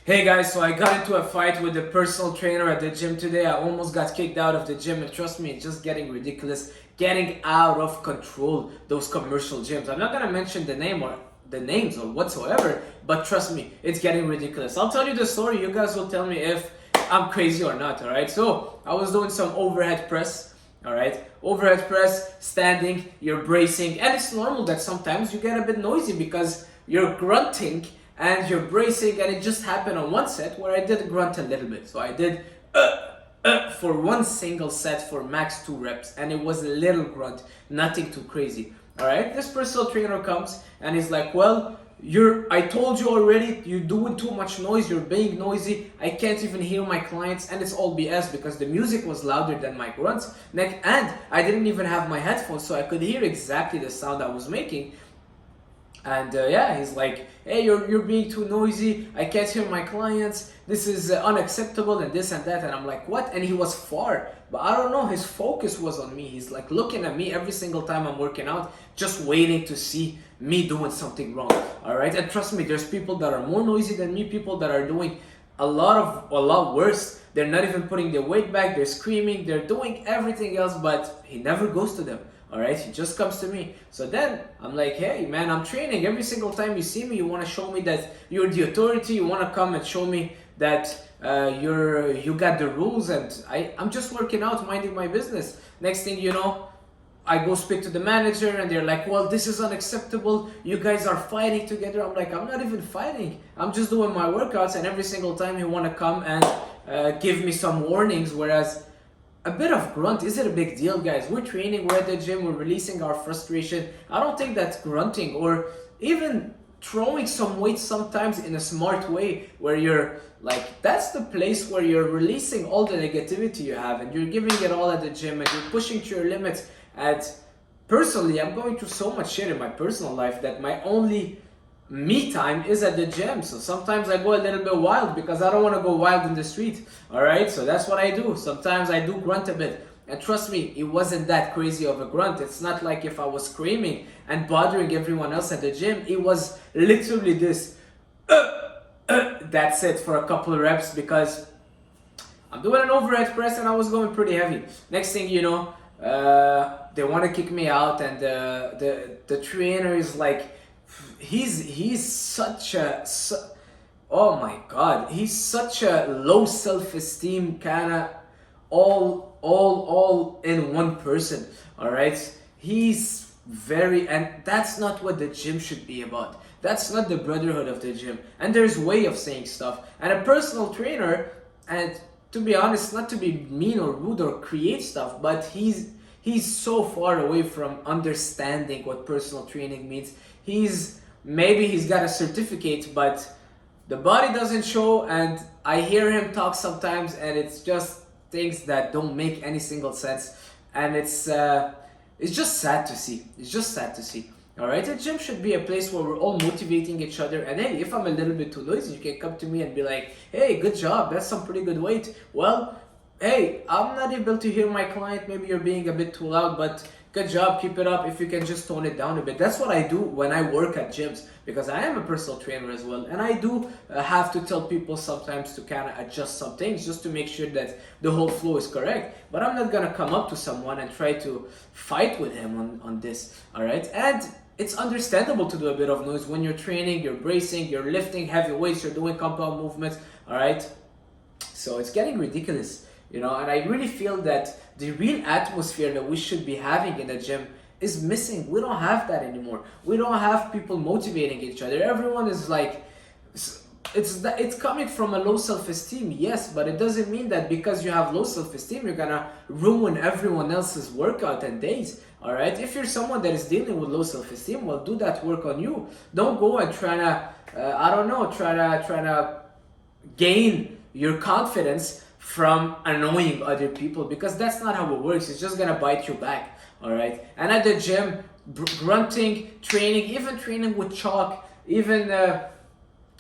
Hey guys, so I got into a fight with the personal trainer at the gym today. I almost got kicked out of the gym, and trust me, it's just getting ridiculous, getting out of control, those commercial gyms. I'm not gonna mention the names or whatsoever, but trust me, it's getting ridiculous. I'll tell you the story, you guys will tell me if I'm crazy or not, alright? So I was doing some overhead press. Alright, overhead press, standing, you're bracing, and it's normal that sometimes you get a bit noisy because you're grunting and you're bracing, and it just happened on one set where I did grunt a little bit. So I did for one single set for max 2 reps, and it was a little grunt, nothing too crazy. Alright, this personal trainer comes and he's like, well, I told you already, you're doing too much noise, you're being noisy, I can't even hear my clients, and it's all BS because the music was louder than my grunts, and I didn't even have my headphones, so I could hear exactly the sound I was making. And yeah, he's like, hey, you're being too noisy, I can't hear my clients, this is unacceptable, and this and that. And I'm like, what? And he was far, but I don't know, his focus was on me. He's like looking at me every single time I'm working out, just waiting to see me doing something wrong. All right, and trust me, there's people that are more noisy than me, people that are doing a lot worse. They're not even putting their weight back, they're screaming, they're doing everything else, but he never goes to them. Alright, he just comes to me. So then I'm like, hey man, I'm training. Every single time you see me, you want to show me that you're the authority. You want to come and show me that you got the rules, and I'm just working out, minding my business. Next thing you know, I go speak to the manager and they're like, well, this is unacceptable. You guys are fighting together. I'm like, I'm not even fighting. I'm just doing my workouts, and every single time you want to come and give me some warnings, whereas a bit of grunt, is it a big deal, guys? We're training, we're at the gym, we're releasing our frustration. I don't think that grunting or even throwing some weight sometimes in a smart way where you're like, that's the place where you're releasing all the negativity you have and you're giving it all at the gym and you're pushing to your limits. And personally, I'm going through so much shit in my personal life that my only me time is at the gym. So sometimes I go a little bit wild because I don't want to go wild in the street. Alright, so that's what I do. Sometimes I do grunt a bit, and trust me, it wasn't that crazy of a grunt. It's not like if I was screaming and bothering everyone else at the gym. It was literally this that's it for a couple of reps because I'm doing an overhead press and I was going pretty heavy. Next thing you know, they want to kick me out, and the trainer is like, he's such a oh my god, he's such a low self-esteem, kind of all in one person. All right, he's very, and that's not what the gym should be about. That's not the brotherhood of the gym. And there's way of saying stuff, and a personal trainer, and to be honest, not to be mean or rude or create stuff, but he's so far away from understanding what personal training means. Maybe he's got a certificate, but the body doesn't show, and I hear him talk sometimes, and it's just things that don't make any single sense, and it's just sad to see. It's just sad to see. All right, the gym should be a place where we're all motivating each other, and hey, if I'm a little bit too noisy, you can come to me and be like, hey, good job, that's some pretty good weight. Well, hey, I'm not able to hear my client, maybe you're being a bit too loud, but good job, keep it up. If you can just tone it down a bit. That's what I do when I work at gyms, because I am a personal trainer as well, and I do have to tell people sometimes to kind of adjust some things just to make sure that the whole flow is correct. But I'm not gonna come up to someone and try to fight with him on this. All right, and it's understandable to do a bit of noise when you're training, you're bracing, you're lifting heavy weights, you're doing compound movements. All right, so it's getting ridiculous. You know, and I really feel that the real atmosphere that we should be having in the gym is missing. We don't have that anymore. We don't have people motivating each other. Everyone is like, it's coming from a low self-esteem, yes, but it doesn't mean that because you have low self-esteem, you're gonna ruin everyone else's workout and days. All right, if you're someone that is dealing with low self-esteem, well, do that work on you. Don't go and try to gain your confidence from annoying other people, because that's not how it works. It's just gonna bite you back. All right, and at the gym, grunting, training, even training with chalk, even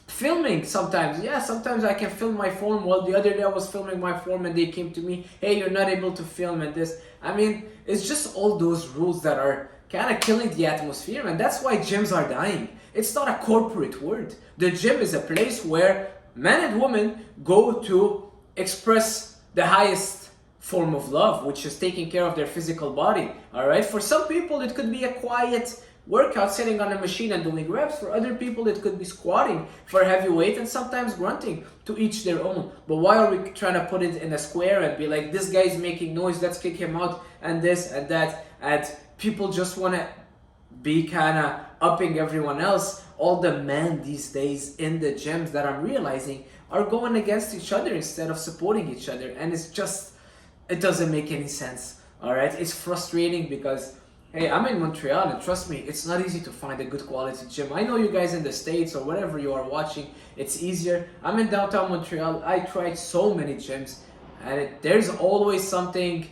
filming sometimes. Yeah, sometimes I can film my form. Well, the other day I was filming my form and they came to me, hey, you're not able to film and this. I mean, it's just all those rules that are kind of killing the atmosphere, and that's why gyms are dying. It's not a corporate word. The gym is a place where men and women go to express the highest form of love, which is taking care of their physical body. All right, for some people it could be a quiet workout sitting on a machine and doing reps. For other people it could be squatting for heavy weight and sometimes grunting. To each their own. But why are we trying to put it in a square and be like, this guy's making noise, let's kick him out, and this and that, and people just want to be kind of upping everyone else. All the men these days in the gyms that I'm realizing are going against each other instead of supporting each other, and it's just, it doesn't make any sense. All right, it's frustrating because, hey, I'm in Montreal, and trust me, it's not easy to find a good quality gym. I know you guys in the States or wherever you are watching, it's easier. I'm in downtown Montreal. I tried so many gyms, and there's always something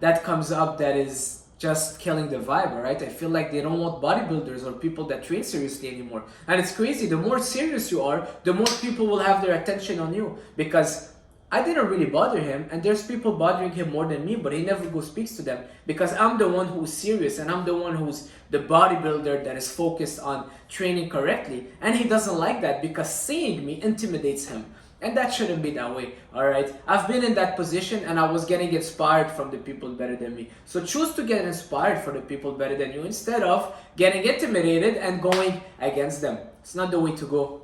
that comes up that is just killing the vibe, all right? I feel like they don't want bodybuilders or people that train seriously anymore. And it's crazy. The more serious you are, the more people will have their attention on you, because I didn't really bother him, and there's people bothering him more than me, but he never goes speaks to them because I'm the one who's serious, and I'm the one who's the bodybuilder that is focused on training correctly, and he doesn't like that because seeing me intimidates him, and that shouldn't be that way. All right, I've been in that position, and I was getting inspired from the people better than me. So choose to get inspired for the people better than you instead of getting intimidated and going against them. It's not the way to go.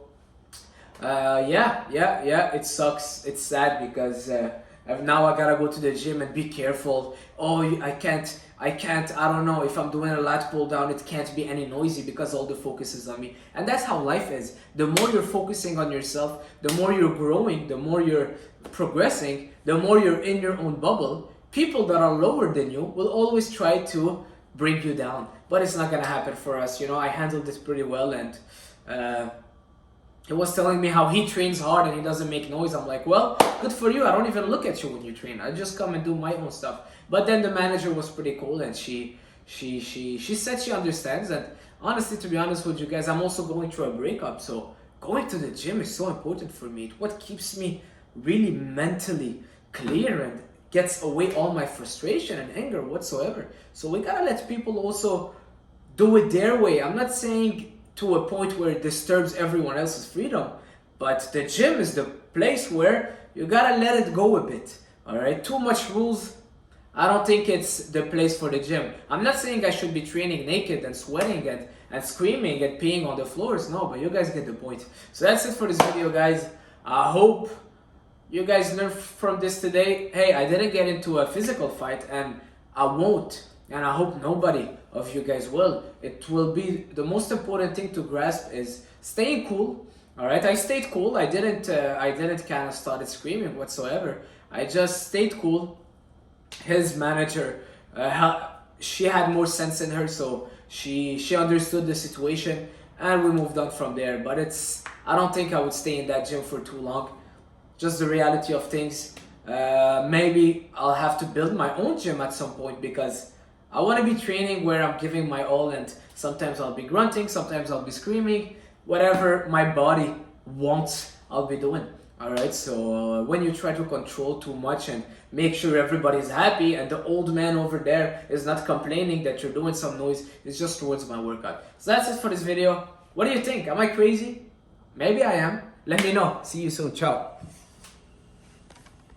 Yeah, it sucks. It's sad because now I gotta go to the gym and be careful. Oh, I don't know, if I'm doing a lat pull down, it can't be any noisy because all the focus is on me. And that's how life is. The more you're focusing on yourself, the more you're growing, the more you're progressing, the more you're in your own bubble. People that are lower than you will always try to bring you down. But it's not gonna happen for us. You know, I handled this pretty well, and he was telling me how he trains hard and he doesn't make noise. I'm like, well, good for you. I don't even look at you when you train. I just come and do my own stuff. But then the manager was pretty cool, and she said she understands. And honestly, to be honest with you guys, I'm also going through a breakup. So going to the gym is so important for me. It's what keeps me really mentally clear and gets away all my frustration and anger whatsoever. So we gotta let people also do it their way. I'm not saying to a point where it disturbs everyone else's freedom, but the gym is the place where you gotta let it go a bit. All right, too much rules, I don't think it's the place for the gym. I'm not saying I should be training naked and sweating and screaming and peeing on the floors. No, but you guys get the point. So that's it for this video, guys. I hope you guys learned from this today. Hey, I didn't get into a physical fight, and I won't. And I hope nobody of you guys will. It will be the most important thing to grasp is staying cool. All right, I stayed cool. I didn't kind of started screaming whatsoever. I just stayed cool. His manager, she had more sense in her, so she understood the situation, and we moved on from there. But I don't think I would stay in that gym for too long. Just the reality of things. Maybe I'll have to build my own gym at some point, because I want to be training where I'm giving my all, and sometimes I'll be grunting, sometimes I'll be screaming, whatever my body wants, I'll be doing. Alright, so when you try to control too much and make sure everybody's happy and the old man over there is not complaining that you're doing some noise, it's just towards my workout. So that's it for this video. What do you think? Am I crazy? Maybe I am. Let me know. See you soon. Ciao.